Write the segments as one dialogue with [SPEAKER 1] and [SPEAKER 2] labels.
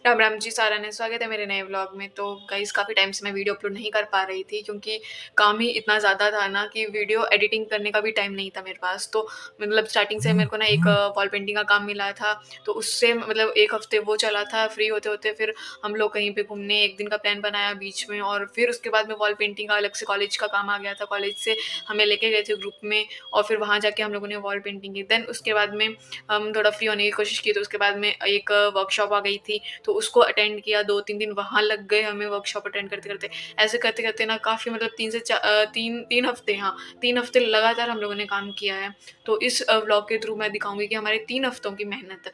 [SPEAKER 1] राम राम जी, सारा ने स्वागत है मेरे नए व्लॉग में। तो गाइस काफ़ी टाइम से मैं वीडियो अपलोड नहीं कर पा रही थी क्योंकि काम ही इतना ज़्यादा था ना कि वीडियो एडिटिंग करने का भी टाइम नहीं था मेरे पास। तो मतलब स्टार्टिंग से मेरे को ना एक वॉल पेंटिंग का काम मिला था, तो उससे मतलब 1 हफ्ते वो चला था। फ्री होते-होते फिर हम लोग कहीं पे घूमने एक दिन का प्लान बनाया बीच में, और फिर उसके बाद में वॉल पेंटिंग का अलग से कॉलेज का काम आ गया था। कॉलेज से हमें लेके गए थे ग्रुप में, और फिर वहाँ जाके हम लोगों ने वॉल पेंटिंग की। देन उसके बाद में हम थोड़ा फ्री होने की कोशिश की, तो उसके बाद में एक वर्कशॉप आ गई थी, तो उसको अटेंड किया। 2-3 दिन वहाँ लग गए हमें वर्कशॉप अटेंड करते-करते। ऐसे करते-करते ना काफ़ी मतलब 3 हफ्ते, हाँ, 3 हफ्ते लगातार हम लोगों ने काम किया है। तो इस व्लॉग के थ्रू मैं दिखाऊँगी कि हमारे 3 हफ्तों की मेहनत।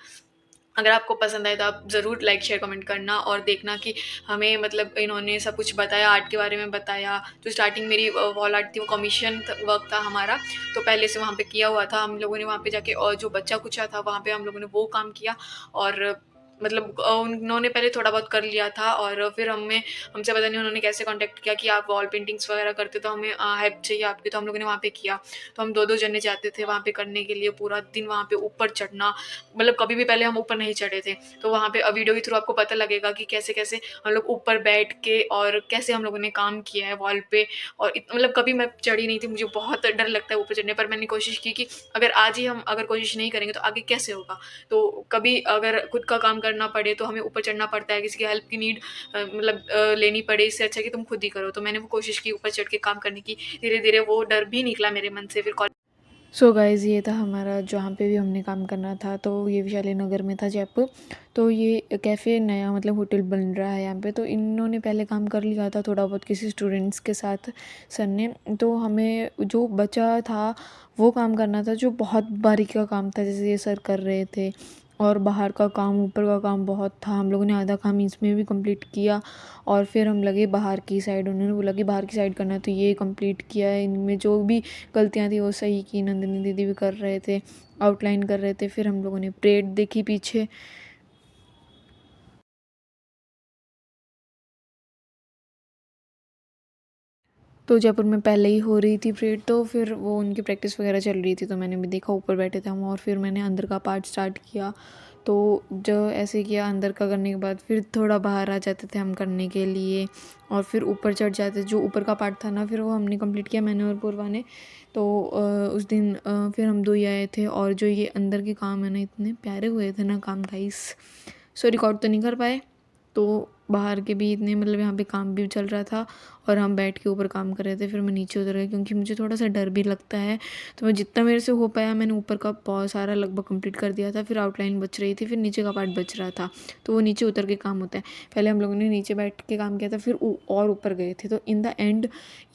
[SPEAKER 1] अगर आपको पसंद आए तो आप ज़रूर लाइक, शेयर, कमेंट करना और देखना कि हमें मतलब इन्होंने सब कुछ बताया, आर्ट के बारे में बताया। जो स्टार्टिंग मेरी वॉल आर्ट थी वो कमीशन वर्क था हमारा, तो पहले से वहाँ पे किया हुआ था। हम लोगों ने वहाँ पे जाके और जो बचा कुचा था वहाँ पे हम लोगों ने वो काम किया, और मतलब उन्होंने पहले थोड़ा बहुत कर लिया था, और फिर हमसे पता नहीं उन्होंने कैसे कॉन्टैक्ट किया कि आप वॉल पेंटिंग्स वगैरह करते, तो हमें हेल्प चाहिए आपकी, तो हम लोगों ने वहाँ पे किया। तो हम 2-2 जने जाते थे वहाँ पे करने के लिए, पूरा दिन वहाँ पे ऊपर चढ़ना, मतलब कभी भी पहले हम ऊपर नहीं चढ़े थे। तो वहाँ पे वीडियो के थ्रू आपको पता लगेगा कि कैसे-कैसे हम लोग ऊपर बैठ के और कैसे हम लोगों ने काम किया है वॉल पे। और मतलब कभी मैं चढ़ी नहीं थी, मुझे बहुत डर लगता है ऊपर चढ़ने पर। मैंने कोशिश की कि अगर आज ही हम अगर कोशिश नहीं करेंगे तो आगे कैसे होगा? तो कभी अगर खुद का काम करना पड़े तो हमें ऊपर चढ़ना पड़ता है, किसी की हेल्प की नीड मतलब लेनी पड़े, इससे अच्छा है कि तुम खुद ही करो। तो मैंने वो कोशिश की ऊपर चढ़ के काम करने की। धीरे-धीरे वो डर भी निकला मेरे मन से। फिर सो गाइज़, ये था हमारा जहाँ पे भी हमने काम करना था। तो ये वैशाली नगर में था, जयपुर। तो ये कैफ़े नया मतलब होटल बन रहा है यहाँ पे। तो इन्होंने पहले काम कर लिया था थोड़ा बहुत किसी स्टूडेंट्स के साथ, सर ने। तो हमें जो बचा था वो काम करना था, जो बहुत बारीकी का काम था, जैसे ये सर कर रहे थे। और बाहर का काम, ऊपर का काम बहुत था। हम लोगों ने आधा काम इसमें भी कंप्लीट किया, और फिर हम लगे बाहर की साइड। उन्होंने बोला कि बाहर की साइड करना है, तो ये कंप्लीट किया है। इनमें जो भी गलतियाँ थी वो सही की। नंदिनी दीदी भी कर रहे थे, आउटलाइन कर रहे थे। फिर हम लोगों ने परेड देखी पीछे। तो जयपुर में पहले ही हो रही थी परेड, तो फिर वो उनकी प्रैक्टिस वगैरह चल रही थी, तो मैंने भी देखा। ऊपर बैठे थे हम, और फिर मैंने अंदर का पार्ट स्टार्ट किया। तो जो ऐसे किया अंदर का करने के बाद फिर थोड़ा बाहर आ जाते थे हम करने के लिए, और फिर ऊपर चढ़ जाते। जो ऊपर का पार्ट था ना, फिर वो हमने कंप्लीट किया, मैंने और पूर्वा ने। तो उस दिन फिर हम 2 ही आए थे। और जो ये अंदर के काम है ना, इतने प्यारे हुए थे ना काम गाइस। सो रिकॉर्ड तो नहीं कर पाए। तो बाहर के भी इतने मतलब यहाँ पे काम भी चल रहा था, और हम बैठ के ऊपर काम कर रहे थे। फिर मैं नीचे उतर गई क्योंकि मुझे थोड़ा सा डर भी लगता है। तो मैं जितना मेरे से हो पाया मैंने ऊपर का बहुत सारा लगभग कंप्लीट कर दिया था। फिर आउटलाइन बच रही थी, फिर नीचे का पार्ट बच रहा था। तो वो नीचे उतर के काम होता है। पहले हम लोगों ने नीचे बैठ के काम किया था, फिर और ऊपर गए थे। तो इन द एंड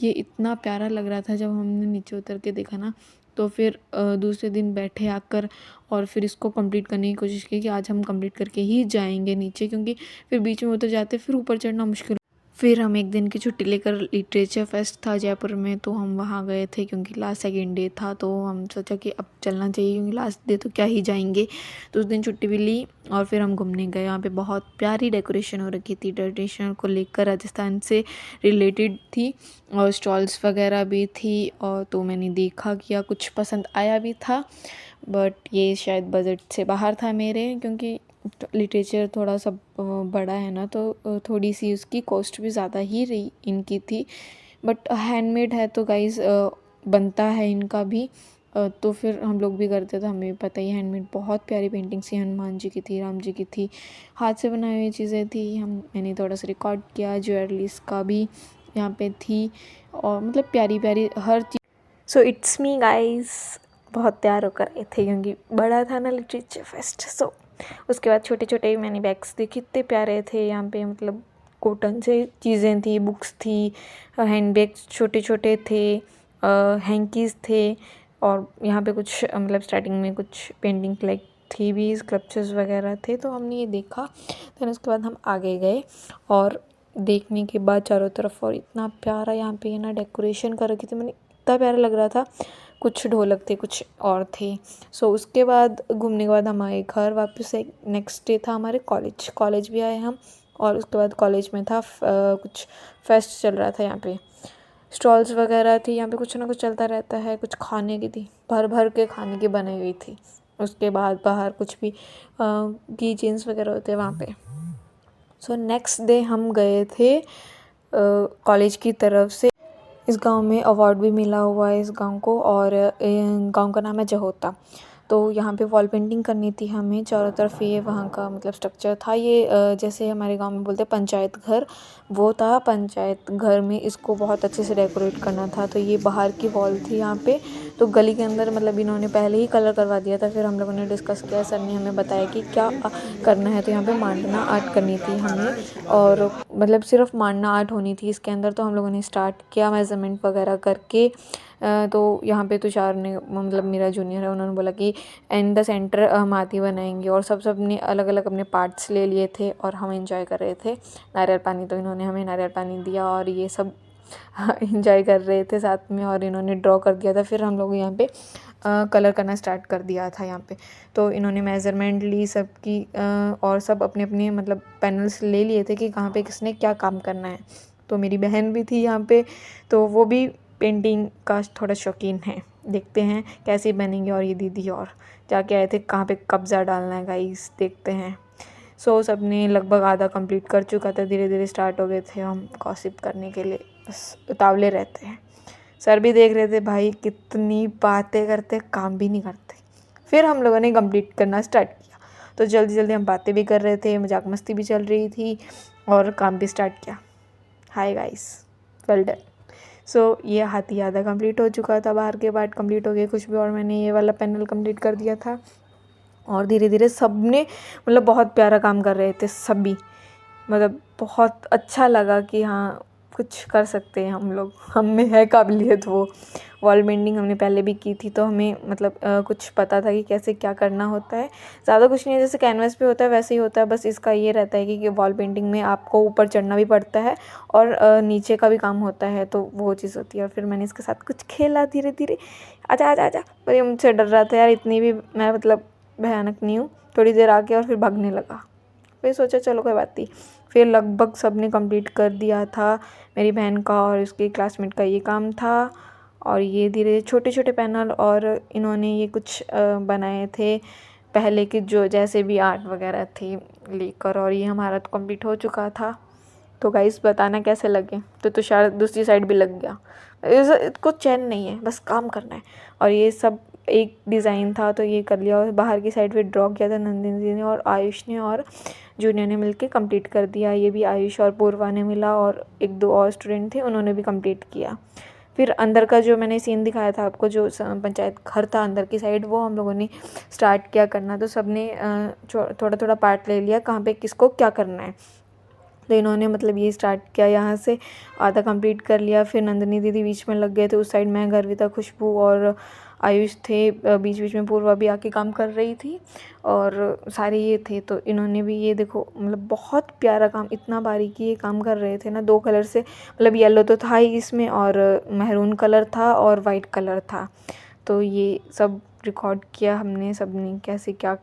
[SPEAKER 1] ये इतना प्यारा लग रहा था जब हमने नीचे उतर के देखा ना। तो फिर दूसरे दिन बैठे आकर, और फिर इसको कंप्लीट करने की कोशिश की कि आज हम कंप्लीट करके ही जाएंगे नीचे, क्योंकि फिर बीच में उतर जाते फिर ऊपर चढ़ना मुश्किल। फिर हम एक दिन की छुट्टी लेकर, लिटरेचर फेस्ट था जयपुर में, तो हम वहाँ गए थे क्योंकि लास्ट सेकेंड डे था। तो हम सोचा कि अब चलना चाहिए क्योंकि लास्ट डे तो क्या ही जाएंगे। तो उस दिन छुट्टी भी ली, और फिर हम घूमने गए। यहाँ पे बहुत प्यारी डेकोरेशन हो रखी थी, ट्रेडिशनल को लेकर राजस्थान से रिलेटेड थी, और स्टॉल्स वगैरह भी थी। और तो मैंने देखा, किया, कुछ पसंद आया भी था। बट ये शायद बजट से बाहर था मेरे, क्योंकि लिटरेचर थोड़ा सा बड़ा है ना, तो थोड़ी सी उसकी कॉस्ट भी ज़्यादा ही रही इनकी थी। बट हैंडमेड है तो गाइस बनता है इनका भी। तो फिर हम लोग भी करते थे, हमें पता ही। हैंडमेड बहुत प्यारी पेंटिंग्स थी, हनुमान जी की थी, राम जी की थी, हाथ से बनाई हुई चीज़ें थी। मैंने थोड़ा सा रिकॉर्ड किया, ज्वेलरीज का भी यहाँ पे थी, और मतलब प्यारी प्यारी हर चीज़। सो इट्स मी गाइस, बहुत तैयार होकर आए थे क्योंकि बड़ा था ना लिटरेचर फेस्ट। सो उसके बाद छोटे छोटे मैंने बैग्स देखे, इतने प्यारे थे यहाँ पे। मतलब कॉटन से चीज़ें थी, बुक्स थी, हैंड बैग्स छोटे छोटे थे, हैंकीज़ थे। और यहाँ पे कुछ मतलब स्टार्टिंग में कुछ पेंटिंग लाइक थी भी, स्कल्पचर्स वगैरह थे। तो हमने ये देखा, फिर उसके बाद हम आगे गए। और देखने के बाद चारों तरफ, और इतना प्यारा यहाँ पे ना डेकोरेशन कर रखी थी, मैंने इतना प्यारा लग रहा था। कुछ ढोलक थे, कुछ और थे। सो उसके बाद घूमने के बाद हम आए घर वापस। एक नेक्स्ट डे था हमारे कॉलेज भी आए हम। और उसके बाद कॉलेज में था कुछ फेस्ट चल रहा था यहाँ पे, स्टॉल्स वगैरह थी। यहाँ पे कुछ ना कुछ चलता रहता है। कुछ खाने की थी, भर भर के खाने की बनी हुई थी। उसके बाद बाहर कुछ भी की चेन्स वगैरह होते हैं वहाँ पे। सो नेक्स्ट डे हम गए थे कॉलेज की तरफ से। इस गांव में अवार्ड भी मिला हुआ है इस गांव को, और गांव का नाम है जहोता। तो यहाँ पे वॉल पेंटिंग करनी थी हमें। चारों तरफ ये वहाँ का मतलब स्ट्रक्चर था, ये जैसे हमारे गांव में बोलते हैं पंचायत घर, वो था पंचायत घर में। इसको बहुत अच्छे से डेकोरेट करना था। तो ये बाहर की वॉल थी यहाँ पे, तो गली के अंदर मतलब इन्होंने पहले ही कलर करवा दिया था। फिर हम लोगों ने डिस्कस किया, सर ने हमें बताया कि क्या करना है। तो यहाँ पे मांडना आर्ट करनी थी हमें, और मतलब सिर्फ मांडना आर्ट होनी थी इसके अंदर। तो हम लोगों ने स्टार्ट किया मेज़रमेंट वगैरह करके। तो यहाँ पे तुषार ने, मतलब मेरा जूनियर है, उन्होंने बोला कि इन द सेंटर हम हाथी बनाएंगे, और सब ने अलग अलग अपने पार्ट्स ले लिए थे और हम एंजॉय कर रहे थे। नारियल पानी, तो इन्होंने हमें नारियल पानी दिया और ये सब इंजॉय कर रहे थे साथ में, और इन्होंने ड्रॉ कर दिया था। फिर हम लोग यहाँ पे कलर करना स्टार्ट कर दिया था यहाँ पे। तो इन्होंने मेज़रमेंट ली सबकी, और सब अपने अपने मतलब पैनल्स ले लिए थे कि कहाँ पे किसने क्या काम करना है। तो मेरी बहन भी थी यहाँ पे, तो वो भी पेंटिंग का थोड़ा शौकीन है। देखते हैं कैसी बनेंगी। और ये दीदी और जाके आए थे कहाँ पे कब्ज़ा डालना है गाइस, देखते हैं। सो सब ने लगभग आधा कंप्लीट कर चुका था, धीरे धीरे स्टार्ट हो गए थे हम गॉसिप करने के लिए, बस उतावले रहते हैं। सर भी देख रहे थे भाई कितनी बातें करते, काम भी नहीं करते। फिर हम लोगों ने कंप्लीट करना स्टार्ट किया। तो जल्दी जल्दी हम बातें भी कर रहे थे, मजाक मस्ती भी चल रही थी, और काम भी स्टार्ट किया। Hi guys, well done. So ये हाथी आधा कंप्लीट हो चुका था, बाहर के पार्ट कंप्लीट हो गए कुछ भी, और मैंने ये वाला पैनल कंप्लीट कर दिया था। और धीरे धीरे सब ने मतलब बहुत प्यारा काम कर रहे थे सभी, मतलब बहुत अच्छा लगा कि हाँ कुछ कर सकते हैं हम लोग, हम में है काबिलियत। वो वॉल पेंटिंग हमने पहले भी की थी, तो हमें मतलब कुछ पता था कि कैसे क्या करना होता है। ज़्यादा कुछ नहीं है, जैसे कैनवास पे होता है वैसे ही होता है, बस इसका ये रहता है कि वॉल पेंटिंग में आपको ऊपर चढ़ना भी पड़ता है और नीचे का भी काम होता है, तो वो चीज़ होती है। और फिर मैंने इसके साथ कुछ खेला धीरे धीरे। आजा आजा आजा, पर ये मुझसे डर रहा था यार, इतनी भी मैं मतलब भयानक नहीं हूँ। थोड़ी देर आके और फिर भागने लगा। फिर सोचा चलो कोई बात नहीं। फिर लगभग सब ने कंप्लीट कर दिया था, मेरी बहन का और उसके क्लासमेट का ये काम था। और ये धीरे छोटे छोटे पैनल, और इन्होंने ये कुछ बनाए थे पहले के जो जैसे भी आर्ट वगैरह थी लेकर, और ये हमारा तो कंप्लीट हो चुका था। तो गाइस बताना कैसे लगे। तो तुषार दूसरी साइड भी लग गया, इसको चैन नहीं है, बस काम करना है। और ये सब एक डिज़ाइन था तो ये कर लिया, और बाहर की साइड पे ड्रॉ किया था नंदिनी जी ने और आयुष ने और जूनियर ने मिलके कंप्लीट कर दिया। ये भी आयुष और पूर्वा ने मिला, और एक दो और स्टूडेंट थे उन्होंने भी कंप्लीट किया। फिर अंदर का जो मैंने सीन दिखाया था आपको, जो पंचायत घर था अंदर की साइड, वो हम लोगों ने स्टार्ट किया करना। तो सब ने थोड़ा थोड़ा पार्ट ले लिया कहाँ पे किसको क्या करना है। तो इन्होंने मतलब ये स्टार्ट किया, यहाँ से आधा कंप्लीट कर लिया। फिर नंदिनी दीदी बीच में लग गए थे, उस साइड मैं, गर्विता, खुशबू और आयुष थे, बीच बीच में पूर्वा भी आके काम कर रही थी, और सारे ये थे। तो इन्होंने भी ये देखो मतलब बहुत प्यारा काम, इतना बारीकी ये काम कर रहे थे ना। दो कलर से, मतलब येलो तो था ही इसमें, और मैरून कलर था और वाइट कलर था। तो ये सब रिकॉर्ड किया हमने सब ने, कैसे क्या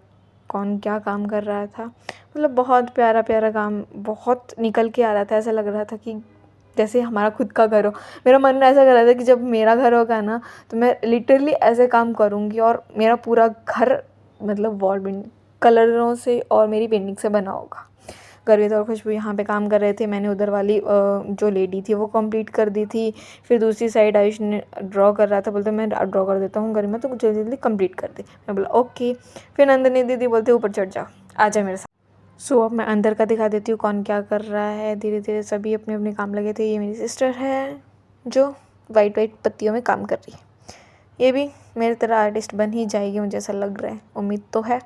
[SPEAKER 1] कौन क्या काम कर रहा था। मतलब बहुत प्यारा प्यारा काम, बहुत निकल के आ रहा था। ऐसा लग रहा था कि जैसे हमारा खुद का घर हो। मेरा मन ऐसा कर रहा था कि जब मेरा घर होगा ना, तो मैं लिटरली ऐसे काम करूँगी, और मेरा पूरा घर मतलब वॉल पेंटिंग कलरों से और मेरी पेंटिंग से बना होगा। गर्विता और खुशबू यहाँ पे काम कर रहे थे, मैंने उधर वाली जो लेडी थी वो कंप्लीट कर दी थी। फिर दूसरी साइड आयुष ने ड्रॉ कर रहा था, बोलते मैं ड्रॉ कर देता हूँ गरिमा, तो जल्दी जल्दी कंप्लीट कर दे। मैं बोला ओके। फिर नंदिनी दीदी बोलते ऊपर चढ़ जा, आ जा मेरे साथ। सो अब मैं अंदर का दिखा देती हूँ कौन क्या कर रहा है। धीरे धीरे सभी अपने अपने काम लगे थे। ये मेरी सिस्टर है जो वाइट वाइट पत्तियों में काम कर रही है। ये भी मेरी तरह आर्टिस्ट बन ही जाएगी, मुझे ऐसा लग रहा है, उम्मीद तो है।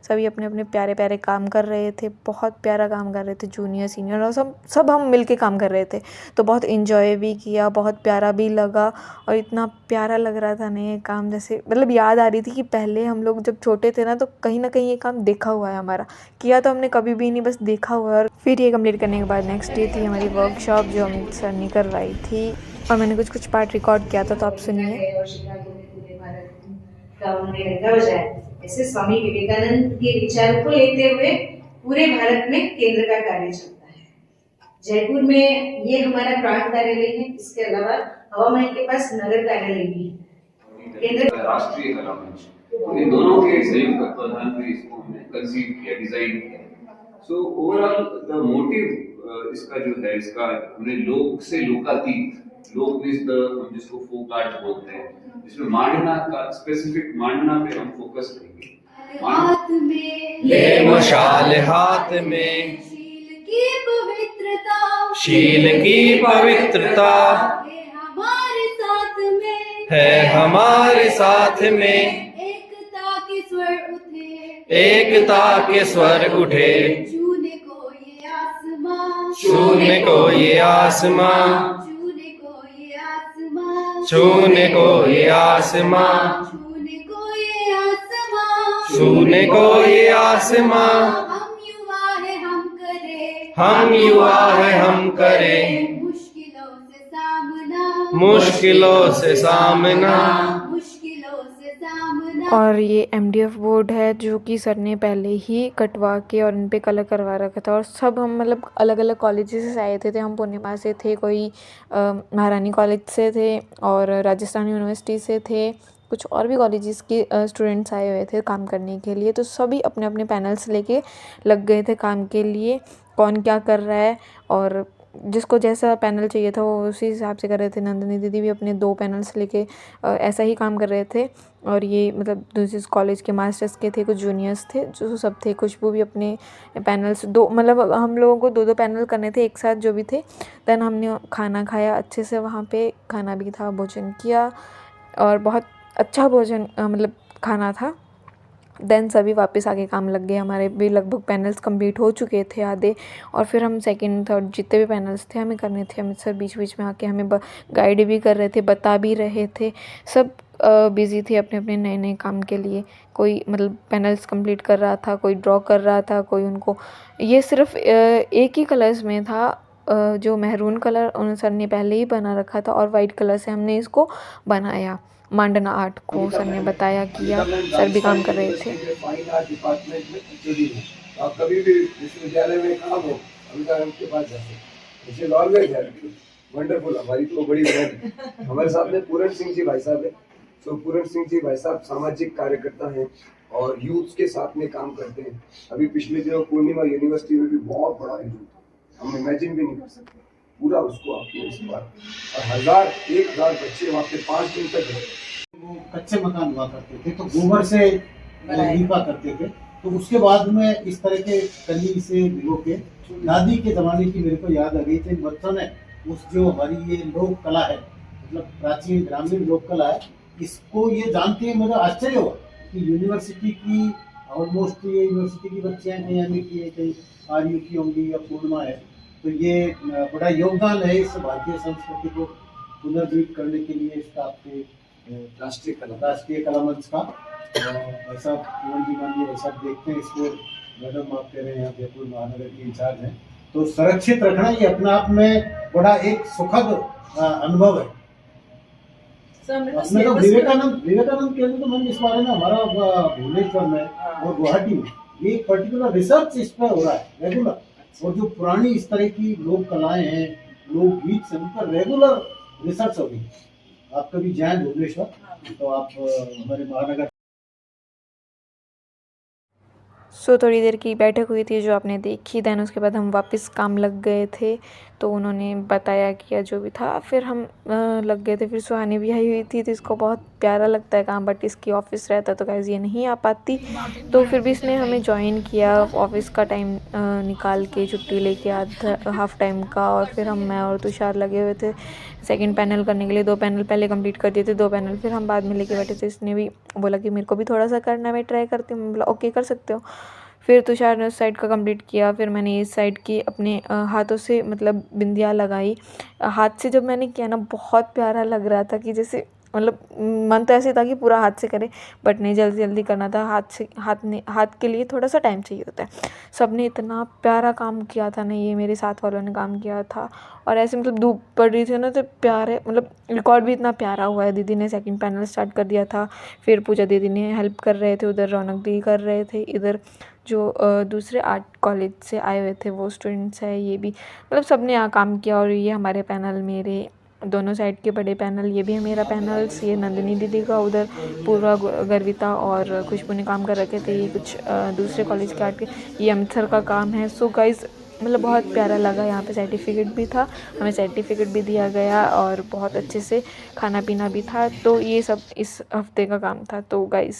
[SPEAKER 1] सभी अपने अपने प्यारे प्यारे काम कर रहे थे, बहुत प्यारा काम कर रहे थे, जूनियर सीनियर और सब हम मिलके काम कर रहे थे। तो बहुत इन्जॉय भी किया, बहुत प्यारा भी लगा, और इतना प्यारा लग रहा था ना ये काम, जैसे मतलब याद आ रही थी कि पहले हम लोग जब छोटे थे ना, तो कहीं ना कहीं ये काम देखा हुआ है हमारा, किया तो हमने कभी भी नहीं, बस देखा हुआ है। और फिर ये कंप्लीट करने के बाद नेक्स्ट डे थी हमारी वर्कशॉप, जो अमित सर ने करवाई थी, और मैंने कुछ कुछ पार्ट रिकॉर्ड किया था, तो आप सुनिए।
[SPEAKER 2] का उन्होंने डंका बजाया। ऐसे स्वामी विवेकानंद के विचार को लेते हुए पूरे भारत में केंद्र का कार्य चलता है। जयपुर में ये हमारा प्रांत कार्यालय है, इसके अलावा हवा महल के पास नगर कार्यालय भी है। केंद्र राष्ट्रीय कला मंच, इन दोनों के संयुक्त तत्वाधान में इसको हमने कंसीव किया, डिजाइन किया।
[SPEAKER 3] सो ओवरऑल द मोटिव इसका जो है, इसका हमने लोक से लोकातीत, लोक मीन्स द, हम जिसको फोक आर्ट बोलते हैं, जिसमें मांडना का स्पेसिफिक मांडना पे हम फोकस करेंगे।
[SPEAKER 4] हाथ में
[SPEAKER 5] ले मशाल हाथ में,
[SPEAKER 4] शील की पवित्रता,
[SPEAKER 5] शील की पवित्रता
[SPEAKER 4] है हमारे साथ में,
[SPEAKER 5] है हमारे साथ में,
[SPEAKER 4] एकता के स्वर उठे,
[SPEAKER 5] एकता के स्वर उठे,
[SPEAKER 4] छूने को ये आसमां,
[SPEAKER 5] छूने को ये आसमां,
[SPEAKER 4] छूने को ये आसमां,
[SPEAKER 5] छूने को ये आसमां,
[SPEAKER 4] छूने को ये आसमां,
[SPEAKER 5] छूने को ये आसमां।
[SPEAKER 4] हम युवा है हम करें,
[SPEAKER 5] हम युवा है हम करें,
[SPEAKER 4] मुश्किलों से सामना,
[SPEAKER 5] मुश्किलों से सामना।
[SPEAKER 4] मुश्किलों से सामना।
[SPEAKER 1] और ये MDF बोर्ड है जो कि सर ने पहले ही कटवा के और इन पे कलर करवा रखा था। और सब हम मतलब अलग अलग कॉलेजेस से आए थे। हम पूर्णिमा से थे, कोई महारानी कॉलेज से थे और राजस्थान यूनिवर्सिटी से थे, कुछ और भी कॉलेजेस के स्टूडेंट्स आए हुए थे काम करने के लिए। तो सभी अपने अपने पैनल्स लेके लग गए थे काम के लिए, कौन क्या कर रहा है और जिसको जैसा पैनल चाहिए था वो उसी हिसाब से कर रहे थे। नंदिनी दीदी भी अपने 2 पैनल्स लेके ऐसा ही काम कर रहे थे। और ये मतलब दूसरे कॉलेज के मास्टर्स के थे, कुछ जूनियर्स थे जो सब थे। खुशबू भी अपने पैनल्स 2, मतलब हम लोगों को 2-2 पैनल करने थे एक साथ जो भी थे। देन हमने खाना खाया अच्छे से, वहाँ पे खाना भी था, भोजन किया और बहुत अच्छा भोजन मतलब खाना था। देन सभी वापस आके काम लग गए। हमारे भी लगभग पैनल्स कंप्लीट हो चुके थे आधे। और फिर हम सेकंड थर्ड जितने भी पैनल्स थे हमें करने थे। अमित सर बीच बीच में आके हमें गाइड भी कर रहे थे, बता भी रहे थे। सब बिज़ी थे अपने अपने नए नए काम के लिए। कोई मतलब पैनल्स कंप्लीट कर रहा था, कोई ड्रॉ कर रहा था, कोई उनको ये सिर्फ एक ही कलर्स में था, जो मेहरून कलर उन सर ने पहले ही बना रखा था और वाइट कलर से हमने इसको बनाया। मांडना आर्ट को सर ने बताया, किया, सर भी काम कर रहे थे।
[SPEAKER 6] फाइन आर्ट डिपार्टमेंट में एक्चुअली हूँ। आप कभी भी विश्वविद्यालय में काम हो, अमिताभ के पास जा सकते। This is always helpful, wonderful. हमारी तो बड़ी बहन हमारे साथ में पूरन सिंह जी भाई साहब है। सो पूरन सिंह जी भाई साहब सामाजिक कार्यकर्ता हैं और यूथ के साथ में काम करते हैं। अभी पिछले दिनों पूर्णिमा यूनिवर्सिटी में भी बहुत बड़ा इवेंट, हम इमेजिन भी नहीं कर सकते पूरा उसको आपने इस बार। और 1000 बच्चे वहाँ पे 5 दिन तक रहे।
[SPEAKER 7] वो कच्चे मकान हुआ करते थे तो गोबर से लीपा करते थे। तो उसके बाद में इस तरह के कली से भिगो के, दादी के ज़माने की मेरे को याद आ गई थी। बच्चों ने उस जो हमारी ये लोक कला है, मतलब प्राचीन ग्रामीण लोक कला है, इसको ये जानते हैं। मुझे आश्चर्य हुआ कि यूनिवर्सिटी की ऑलमोस्ट ये यूनिवर्सिटी की बच्चियाँ कहीं एम की है, कहीं RU की होंगी या पूर्णिमा है। तो ये बड़ा योगदान है इस भारतीय संस्कृति को पुनर्जीवित करने के लिए स्टाफ के राष्ट्रीय कला मंच का। ऐसा पूर्ण जी मानिए ऐसा देखते हैं इसको। मैडम आप कह रहे हैं यहाँ जयपुर महानगर की इंचार्ज हैं, तो सुरक्षित रखना ये अपने आप में बड़ा एक सुखद अनुभव है। अपने तो विवेकानंद केंद्र तो मैंने इस बारे में हमारा भुवनेश्वर में और गुवाहाटी में ये पर्टिकुलर रिसर्च इस पर हो रहा है रेगुलर। और जो पुरानी इस तरह की लोक कलाएं हैं, लोकगीत, उन पर रेगुलर रिसर्च हो रही। आप कभी जाएं भुवनेश्वर तो आप हमारे महानगर।
[SPEAKER 1] सो थोड़ी देर की बैठक हुई थी जो आपने देखी। देन उसके बाद हम वापस काम लग गए थे। तो उन्होंने बताया किया जो भी था, फिर हम लग गए थे। फिर सुहानी भी आई हुई थी, तो इसको बहुत प्यारा लगता है काम, बट इसकी ऑफिस रहता तो गाइस ये नहीं आ पाती। तो फिर भी इसने हमें ज्वाइन किया ऑफिस का टाइम निकाल के, छुट्टी लेके आधा हाफ टाइम का। और फिर मैं और तुषार लगे हुए थे सेकंड पैनल करने के लिए। 2 पैनल पहले कंप्लीट कर दिए थे, 2 पैनल फिर हम बाद में लेके बैठे थे। इसने भी बोला कि मेरे को भी थोड़ा सा करना, मैं ट्राई करती हूँ। मैं बोला ओके कर सकते हो। फिर तुषार ने उस साइड का कंप्लीट किया, फिर मैंने इस साइड की अपने हाथों से मतलब बिंदिया लगाई। हाथ से जब मैंने किया ना, बहुत प्यारा लग रहा था कि जैसे मतलब मन तो ऐसे था कि पूरा हाथ से करे, बट नहीं, जल्दी जल्दी करना था। हाथ के लिए थोड़ा सा टाइम चाहिए होता है। सब ने इतना प्यारा काम किया था ना, ये मेरे साथ वालों ने काम किया था। और ऐसे मतलब धूप पड़ रही थी ना, तो प्यारे मतलब रिकॉर्ड भी इतना प्यारा हुआ है। दीदी ने सेकंड पैनल स्टार्ट कर दिया था, फिर पूजा दीदी ने हेल्प कर रहे थे, उधर रौनक दी कर रहे थे, इधर जो दूसरे आर्ट कॉलेज से आए हुए थे वो स्टूडेंट्स है, ये भी मतलब सब ने यहाँ काम किया। और ये हमारे पैनल मेरे दोनों साइड के बड़े पैनल, ये भी है मेरा पैनल्स, ये नंदिनी दीदी का, उधर पूरा गर्विता और खुशबू ने काम कर रखे थे, ये कुछ दूसरे कॉलेज के आर्ट के, ये अमृतसर का काम है। सो गाइस मतलब बहुत प्यारा लगा, यहाँ पे सर्टिफिकेट भी था, हमें सर्टिफिकेट भी दिया गया और बहुत अच्छे से खाना पीना भी था। तो ये सब इस हफ्ते का काम था। तो गाइस